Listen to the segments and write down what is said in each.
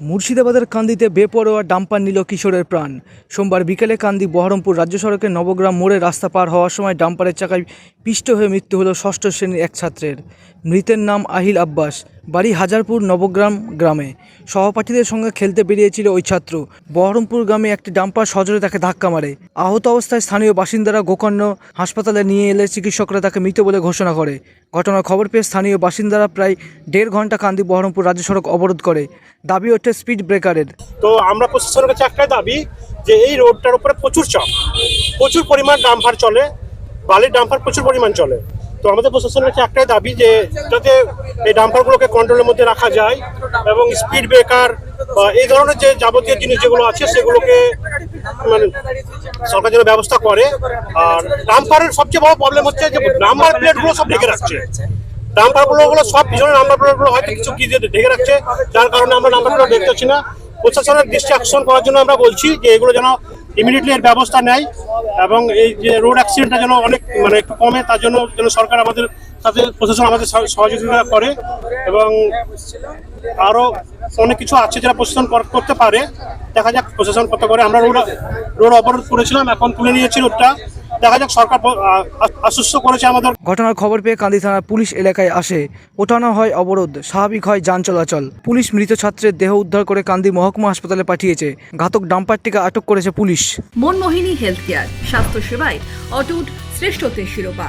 মুর্শিদাবাদের কান্দিতে বেপরোয়া ডাম্পার নিল কিশোরের প্রাণ। সোমবার বিকেলে কান্দি বহরমপুর রাজ্য সড়কের নবগ্রাম মোড়ে রাস্তা পার হওয়ার সময় ডাম্পারের চাকায় পিষ্ট হয়ে মৃত্যু হলো ষষ্ঠ শ্রেণীর এক ছাত্রের। মৃতের নাম আহিল আব্বাস, বাড়ি হাজারপুর নবগ্রাম গ্রামে। সহপাঠীদের সঙ্গে খেলতে বেরিয়েছিল ওই ছাত্র। বহরমপুর গ্রামে একটি ডাম্পার সজোরে তাকে ধাক্কা মারে। আহত অবস্থায় স্থানীয় বাসিন্দারা গোকর্ণ হাসপাতালে নিয়ে এলে চিকিৎসকরা তাকে মৃত বলে ঘোষণা করে। ঘটনার খবর পেয়ে স্থানীয় বাসিন্দারা প্রায় 1.5 ঘন্টা কান্দি বহরমপুর রাজ্য সড়ক অবরোধ করে। দাবি ওঠে স্পিড ব্রেকারের। তো আমরা প্রশাসনের কাছে একটাই দাবি যে এই রোডটার উপরে প্রচুর চাপ, প্রচুর পরিমাণ ডাম্পার চলে, বালির ডাম্পার প্রচুর পরিমাণ চলে। তো আমাদের প্রশাসনের কাছে একটাই দাবি যে যাতে এই ডাম্পারগুলোকে কন্ট্রোলের মধ্যে রাখা যায় এবং স্পিড ব্রেকার বা এই ধরনের যে যাবতীয় জিনিস যেগুলো আছে সেগুলোকে মানে সরকার যেন ব্যবস্থা করে। আর ডাম্পারের সবচেয়ে বড় প্রবলেম হচ্ছে যে নাম্বার প্লেটগুলো সব ঢেকে রাখছে। ডাম্পারগুলো সব পিছনে নাম্বার প্লেটগুলো হয়তো কিছু কি দিয়ে ঢেকে রাখছে, যার কারণে আমরা নাম্বার প্লেট দেখতে পাচ্ছি না। প্রশাসনের দৃষ্টি আকর্ষণ করার জন্য আমরা বলছি যে এগুলো যেন ইমিডিয়েটলি এর ব্যবস্থা নেয় এবং এই যে রোড অ্যাক্সিডেন্টটা যেন অনেক একটু কমে, তার জন্য যেন সরকার আমাদের সাথে প্রশাসন আমাদের সহযোগিতা করে। এবং আরও অনেক কিছু আছে যেটা প্রশাসন করতে পারে, দেখা যাক প্রশাসন কত করে। আমরা রোড অবরোধ করেছিলাম, এখন তুলে নিয়েছি রোডটা, দেখা যাক সরকার আশ্বস্ত করেছে আমাদের। ঘটনার খবর পেয়ে কান্দি থানার পুলিশ এলাকায় আসে। ওঠানো হয় অবরোধ, স্বাভাবিক হয় যান চলাচল। পুলিশ মৃত ছাত্রের দেহ উদ্ধার করে কান্দি মহকুমা হাসপাতালে পাঠিয়েছে। ঘাতক ডাম্পারটিকে আটক করেছে পুলিশ। মনমোহিনী হেলথ কেয়ার, স্বাস্থ্য সেবায় অটুট শ্রেষ্ঠত্বের শিরোপা।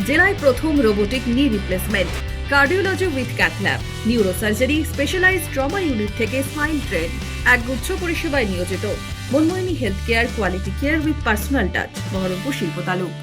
জেলায় প্রথম robotic knee replacement, cardiology with cath lab, neurosurgery, specialized trauma unit থেকে স্পাইন ট্রেন, একগুচ্ছ পরিষেবায় নিয়োজিত। Manmohini health care, quality care with personal touch, Berhampore শিল্প তালুক।